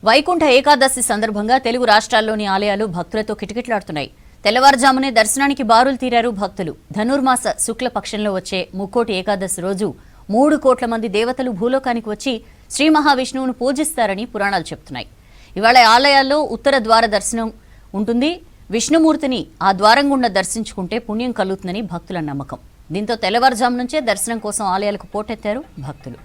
వైకుంఠ ఏకాదశి సందర్భంగా తెలుగు రాష్ట్రాల్లోని ఆలయాలు భక్తులతో కిటకిటలాడుతున్నాయి. తెల్లవారుజామునే దర్శనానికి బారులు తీరారు భక్తులు. ధనుర్మాస శుక్ల పక్షంలో వచ్చే ముక్కోటి ఏకాదశి రోజు 3 కోట్ల మంది దేవతలు భూలోకానికి వచ్చి శ్రీ మహావిష్ణువును పూజిస్తారని పురాణాలు చెబుతున్నాయి. ఇవాళ ఆలయాల్లో ఉత్తర ద్వార దర్శనం ఉంటుంది. విష్ణుమూర్తిని ఆ ద్వారం గుండా దర్శించుకుంటే పుణ్యం కలుగుతుందని భక్తుల నమ్మకం. దీంతో తెల్లవారుజాము నుంచే దర్శనం కోసం ఆలయాలకు పోటెత్తారు భక్తులు.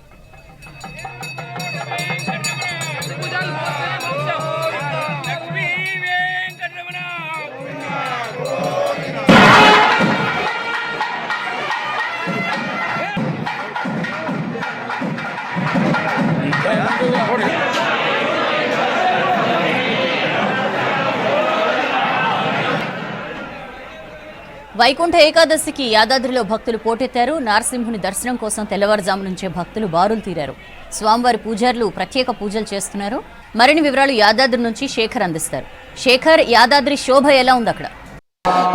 వైకుంఠ ఏకాదశికి యాదాద్రిలో భక్తులు పోటెత్తారు. నారసింహుని దర్శనం కోసం తెల్లవారుజాము నుంచే భక్తులు బారులు తీరారు. స్వామివారి పూజారులు ప్రత్యేక పూజలు చేస్తున్నారు. మరిన్ని వివరాలు యాదాద్రి నుంచి శేఖర్ అందిస్తారు. శేఖర్, యాదాద్రి శోభ ఎలా ఉంది అక్కడ?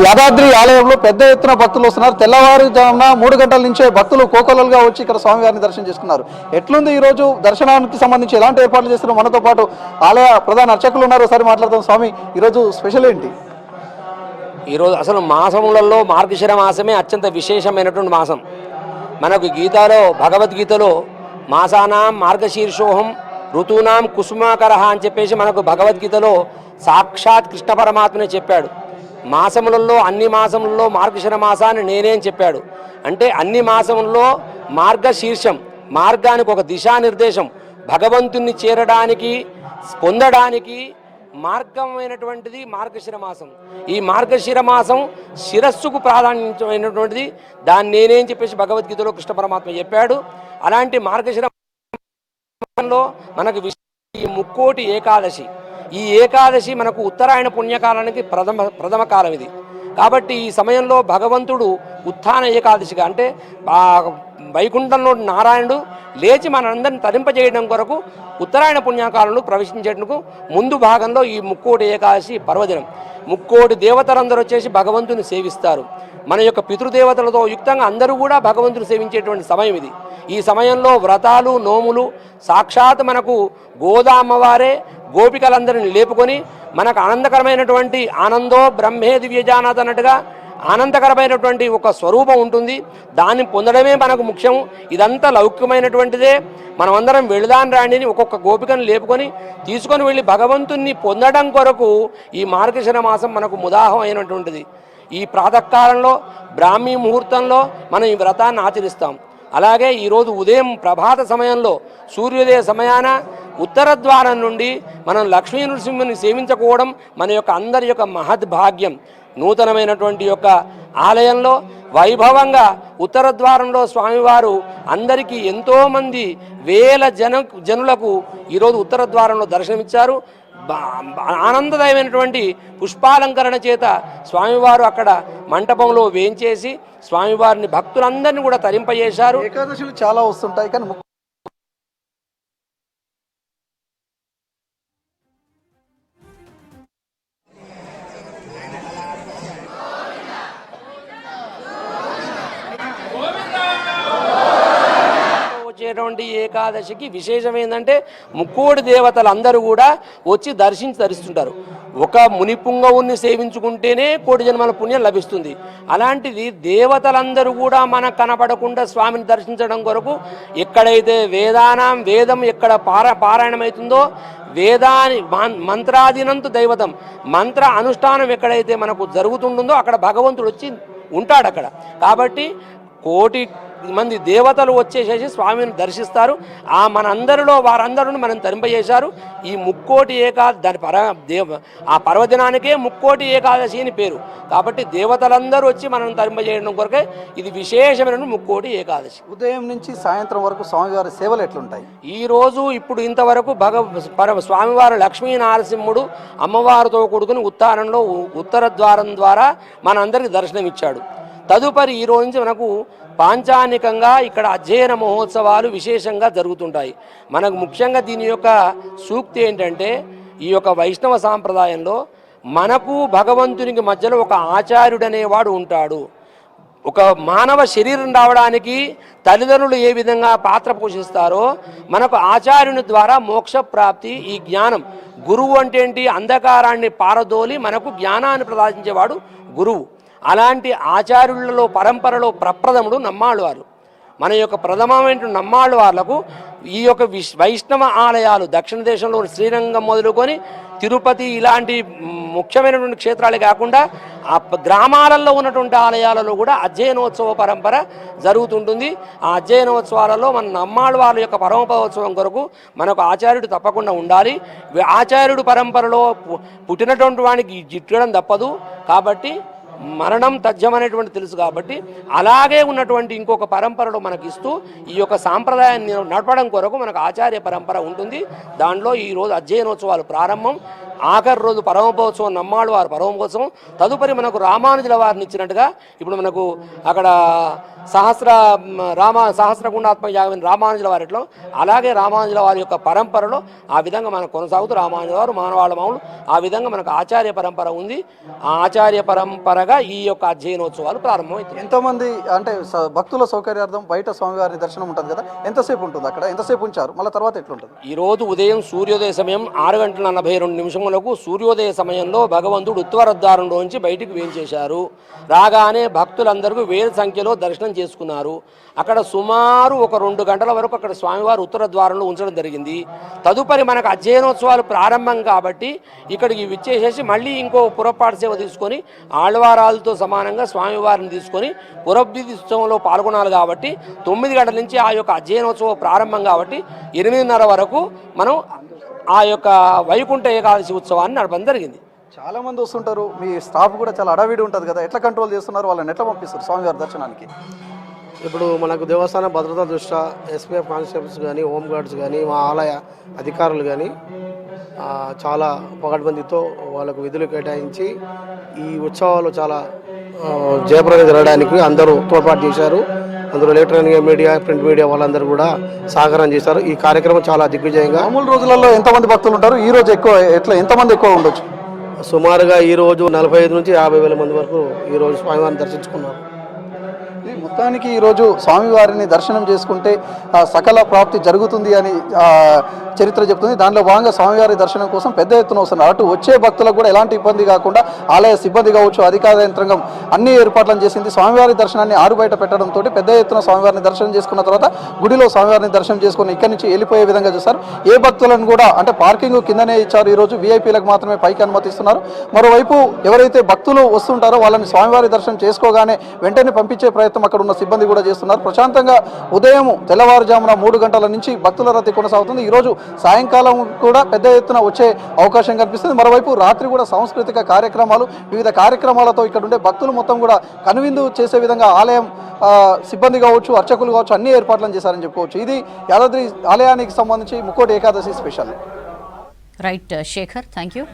యాదాద్రి ఆలయంలో పెద్ద ఎత్తున భక్తులు వస్తున్నారు. తెల్లవారుజామున 3 గంటల నుంచే భక్తులు కోకొల్లలుగా వచ్చి ఇక్కడ స్వామివారిని దర్శనం చేసుకున్నారు. ఎట్లుంది ఈ రోజు దర్శనానికి సంబంధించి ఎలాంటి ఏర్పాట్లు చేస్తున్నారు? మనతో పాటు ఆలయ ప్రధాన అర్చకులు ఉన్నారు. ఒకసారి మాట్లాడదాం. స్వామి, ఈరోజు స్పెషల్ ఏంటి? ఈరోజు అసలు మాసములలో మార్గశిర మాసమే అత్యంత విశేషమైనటువంటి మాసం. మనకు గీతాలో, భగవద్గీతలో మాసానాం మార్గశీర్షోహం ఋతూనాం కుసుమాకర అని చెప్పేసి మనకు భగవద్గీతలో సాక్షాత్ కృష్ణ పరమాత్మనే చెప్పాడు. మాసములలో అన్ని మాసములలో మార్గశిర మాసాన్ని నేనే అని చెప్పాడు. అంటే అన్ని మాసములలో మార్గశీర్షం, మార్గానికి ఒక దిశానిర్దేశం, భగవంతుణ్ణి చేరడానికి పొందడానికి మార్గమైనటువంటిది మార్గశిర మాసం. ఈ మార్గశిర మాసం శిరస్సుకు ప్రాధాన్యమైనటువంటిది. దాన్ని నేనేం చెప్పేసి భగవద్గీతలో కృష్ణ పరమాత్మ చెప్పాడు. అలాంటి మార్గశిర మాసంలో మనకు ఈ ముక్కోటి ఏకాదశి, ఈ ఏకాదశి మనకు ఉత్తరాయణ పుణ్యకాలానికి ప్రథమ కాలం ఇది. కాబట్టి ఈ సమయంలో భగవంతుడు ఉత్థాన ఏకాదశిగా, అంటే వైకుంఠంలో నారాయణుడు లేచి మనందరిని తరింపజేయడం కొరకు ఉత్తరాయణ పుణ్యకాలంలో ప్రవేశించేందుకు ముందు భాగంలో ఈ ముక్కోటి ఏకాదశి పర్వదినం. ముక్కోటి దేవతలందరూ వచ్చేసి భగవంతుని సేవిస్తారు. మన యొక్క పితృదేవతలతో యుక్తంగా అందరూ కూడా భగవంతుని సేవించేటువంటి సమయం ఇది. ఈ సమయంలో వ్రతాలు, నోములు, సాక్షాత్ మనకు గోదామ్మవారే గోపికలందరిని లేపుకొని మనకు ఆనందకరమైనటువంటి ఆనందో బ్రహ్మే దివ్యజానాథ్ అన్నట్టుగా ఆనందకరమైనటువంటి ఒక స్వరూపం ఉంటుంది. దాన్ని పొందడమే మనకు ముఖ్యం. ఇదంతా లౌకికమైనటువంటిదే. మనమందరం వెళదాన్ రాండిని ఒక్కొక్క గోపికను లేపుకొని తీసుకొని వెళ్ళి భగవంతుణ్ణి పొందడం కొరకు ఈ మార్గశిర మాసం మనకు ముదాహం అయినటువంటిది. ఈ ప్రాతకాలంలో బ్రాహ్మీ ముహూర్తంలో మనం ఈ వ్రతాన్ని ఆచరిస్తాం. అలాగే ఈరోజు ఉదయం ప్రభాత సమయంలో సూర్యోదయ సమయాన ఉత్తర ద్వారం నుండి మనం లక్ష్మీ నృసింహుని సేవించుకోవడం మన యొక్క అందరి యొక్క మహద్భాగ్యం. నూతనమైనటువంటి యొక్క ఆలయంలో వైభవంగా ఉత్తర ద్వారంలో స్వామివారు అందరికీ ఎంతోమంది వేల జనులకు ఈరోజు ఉత్తర ద్వారంలో దర్శనమిచ్చారు. ఆనందదాయమైనటువంటి పుష్పాలంకరణ చేత స్వామివారు అక్కడ మంటపంలో వేంచేసి స్వామివారిని భక్తులందరినీ కూడా తరింపజేశారు. ఏకాదశులు చాలా వస్తుంటాయి, కానీ వచ్చేటువంటి ఏకాదశికి విశేషం ఏంటంటే ముక్కోటి దేవతలు అందరూ కూడా వచ్చి ధరిస్తుంటారు. ఒక మునిపుంగవుని సేవించుకుంటేనే కోటి జన్మల పుణ్యం లభిస్తుంది. అలాంటిది దేవతలందరూ కూడా మనకు కనపడకుండా స్వామిని దర్శించడం కొరకు ఎక్కడైతే వేదం ఎక్కడ పారాయణమవుతుందో వేదాని మంత్రాధీనంతు దైవతం, మంత్ర అనుష్ఠానం ఎక్కడైతే మనకు జరుగుతుంటుందో అక్కడ భగవంతుడు వచ్చి ఉంటాడు అక్కడ. కాబట్టి కోటి మంది దేవతలు వచ్చేసేసి స్వామిని దర్శిస్తారు. మనందరిలో వారందరూ మనం తరింపజేశారు. ఈ ముక్కోటి ఆ పర్వదినానికే ముక్కోటి ఏకాదశి అని పేరు. కాబట్టి దేవతలందరూ వచ్చి మనం తరింపజేయడం కొరకే ఇది విశేషమైన ముక్కోటి ఏకాదశి. ఉదయం నుంచి సాయంత్రం వరకు స్వామివారి సేవలు ఎట్లుంటాయి? ఈరోజు ఇప్పుడు ఇంతవరకు స్వామివారు లక్ష్మీ నారసింహుడు అమ్మవారితో కూడుకుని ఉత్తానంలో ఉత్తర ద్వారం ద్వారా మనందరికీ దర్శనం ఇచ్చాడు. తదుపరి ఈ రోజు నుంచి మనకు పాంచానికంగా ఇక్కడ అధ్యయన మహోత్సవాలు విశేషంగా జరుగుతుంటాయి. మనకు ముఖ్యంగా దీని యొక్క సూక్తి ఏంటంటే, ఈ యొక్క వైష్ణవ సాంప్రదాయంలో మనకు భగవంతునికి మధ్యలో ఒక ఆచార్యుడు అనేవాడు ఉంటాడు. ఒక మానవ శరీరం రావడానికి తల్లిదండ్రులు ఏ విధంగా పాత్ర పోషిస్తారో మనకు ఆచార్యుని ద్వారా మోక్ష ప్రాప్తి, ఈ జ్ఞానం. గురువు అంటే ఏంటి? అంధకారాన్ని పారదోలి మనకు జ్ఞానాన్ని ప్రసాదించేవాడు గురువు. అలాంటి ఆచార్యులలో పరంపరలో ప్రప్రథముడు నమ్మాళ్ళవారు. మన యొక్క ప్రథమమైన నమ్మాళ్ళ వాళ్లకు ఈ యొక్క వైష్ణవ ఆలయాలు దక్షిణ దేశంలో శ్రీరంగం మొదలుకొని తిరుపతి ఇలాంటి ముఖ్యమైనటువంటి క్షేత్రాలే కాకుండా ఆ గ్రామాలలో ఉన్నటువంటి ఆలయాలలో కూడా అధ్యయనోత్సవ పరంపర జరుగుతుంటుంది. ఆ అధ్యయనోత్సవాలలో మన నమ్మాళ్ళ వాళ్ళ యొక్క పరమోత్సవం కొరకు మనకు ఆచార్యుడు తప్పకుండా ఉండాలి. ఆచార్యుడు పరంపరలో పుట్టినటువంటి వానికి జిట్టడం తప్పదు. కాబట్టి మరణం తథ్యమనేటువంటి తెలుసు. కాబట్టి అలాగే ఉన్నటువంటి ఇంకొక పరంపరలో మనకి ఇస్తూ ఈ యొక్క సాంప్రదాయాన్ని నడపడం కొరకు మనకు ఆచార్య పరంపర ఉంటుంది. దానిలో ఈరోజు అధ్యయనోత్సవాలు ప్రారంభం, ఆఖరి రోజు పరమోత్సవం నమ్మాళ్ళు వారు పరమోత్సవం, తదుపరి మనకు రామానుజుల వారిని ఇచ్చినట్టుగా ఇప్పుడు మనకు అక్కడ సహస్రకుండాత్మక యాగమైన రామానుజుల వారిలో అలాగే రామానుజుల వారి యొక్క పరంపరలో ఆ విధంగా మనకు కొనసాగుతూ రామానుజుల వారు మానవాళ్ళ మామూలు ఆ విధంగా మనకు ఆచార్య పరంపర ఉంది. ఆ ఆచార్య పరంపరగా ఈ యొక్క అధ్యయనోత్సవాలు ప్రారంభమవుతాయి. ఎంతోమంది అంటే భక్తుల సౌకర్యార్థం బయట స్వామివారి దర్శనం ఉంటుంది కదా, ఎంతసేపు ఉంటుంది అక్కడ? ఎంతసేపు ఉంచారు? మళ్ళీ తర్వాత ఎట్లుంటుంది? ఈరోజు ఉదయం సూర్యోదయ సమయం 6:42 సూర్యోదయ సమయంలో భగవంతుడు ఉత్తరద్వారంలోంచి బయటికి వేయించేశారు. రాగానే భక్తులందరికీ వేల సంఖ్యలో దర్శనం చేసుకున్నారు. అక్కడ సుమారు ఒక 2 గంటల వరకు అక్కడ స్వామివారు ఉత్తర ద్వారంలో ఉంచడం జరిగింది. తదుపరి మనకు అధ్యయనోత్సవాలు ప్రారంభం కాబట్టి ఇక్కడికి విచ్చేసేసి మళ్ళీ ఇంకో పురపాటు సేవ తీసుకొని ఆళ్వారాలతో సమానంగా స్వామివారిని తీసుకొని పురభిధి ఉత్సవంలో పాల్గొనాలి. కాబట్టి 9 గంటల నుంచి ఆ యొక్క అధ్యయనోత్సవం ప్రారంభం కాబట్టి 8:30 వరకు మనం ఆ యొక్క వైకుంఠ ఏకాదశి ఉత్సవాన్ని నడపడం జరిగింది. చాలా మంది వస్తుంటారు, మీ స్టాఫ్ కూడా చాలా అడవిడి ఉంటుంది కదా, ఎట్లా కంట్రోల్ చేస్తున్నారు? వాళ్ళని ఎట్లా పంపిస్తారు స్వామివారి దర్శనానికి? ఇప్పుడు మనకు దేవస్థాన భద్రతా దృష్ట్యా ఎస్పీఎఫ్ కానిస్టేబుల్స్ కానీ, హోమ్ గార్డ్స్ కానీ, మా ఆలయ అధికారులు కానీ చాలా పకడ్బందీతో వాళ్ళకు విధులు కేటాయించి ఈ ఉత్సవాలు చాలా జయప్రదం జరగడానికి అందరూ తోడ్పాటు చేశారు. అందులో ఎలక్ట్రానిక్ మీడియా, ప్రింట్ మీడియా వాళ్ళందరూ కూడా సహకారం చేశారు. ఈ కార్యక్రమం చాలా దిగ్విజయంగా. మామూలు రోజులలో ఎంతమంది భక్తులు ఉంటారు? ఈ రోజు ఎక్కువ ఎంతమంది ఎక్కువ ఉండొచ్చు? సుమారుగా ఈరోజు 45 నుంచి 50,000 మంది వరకు ఈరోజు స్వామివారిని దర్శించుకున్నారు. మొత్తానికి ఈరోజు స్వామివారిని దర్శనం చేసుకుంటే సకల ప్రాప్తి జరుగుతుంది అని చరిత్ర చెప్తుంది. దానిలో భాగంగా స్వామివారి దర్శనం కోసం పెద్ద ఎత్తున వస్తున్నారు. అటు వచ్చే భక్తులకు కూడా ఎలాంటి ఇబ్బంది కాకుండా ఆలయ సిబ్బంది కావచ్చు, అధికార యంత్రాంగం అన్ని ఏర్పాట్లను చేసింది. స్వామివారి దర్శనాన్ని ఆరు బయట పెట్టడంతో పెద్ద ఎత్తున స్వామివారిని దర్శనం చేసుకున్న తర్వాత గుడిలో స్వామివారిని దర్శనం చేసుకుని ఇక్కడి నుంచి వెళ్ళిపోయే విధంగా చూస్తారు. ఏ భక్తులను కూడా అంటే పార్కింగ్ కిందనే ఇచ్చారు. ఈరోజు వీఐపీలకు మాత్రమే పైకి అనుమతిస్తున్నారు. మరోవైపు ఎవరైతే భక్తులు వస్తుంటారో వాళ్ళని స్వామివారి దర్శనం చేసుకోగానే వెంటనే పంపించే ప్రయత్నం అక్కడ ఉన్న సిబ్బంది కూడా చేస్తున్నారు. ప్రశాంతంగా ఉదయం తెల్లవారుజామున 3 గంటల నుంచి భక్తుల రద్దీ కొనసాగుతుంది. ఈరోజు సాయంకాలం కూడా పెద్ద ఎత్తున వచ్చే అవకాశం కనిపిస్తుంది. మరోవైపు రాత్రి కూడా సాంస్కృతిక కార్యక్రమాలు, వివిధ కార్యక్రమాలతో ఇక్కడ ఉండే భక్తులు మొత్తం కూడా కనువిందు చేసే విధంగా ఆలయం సిబ్బంది కావచ్చు, అర్చకులు కావచ్చు అన్ని ఏర్పాట్లను చేశారని చెప్పుకోవచ్చు. ఇది యాదాద్రి ఆలయానికి సంబంధించి Mukkoti Ekadashi special. Right Shekhar, thank you.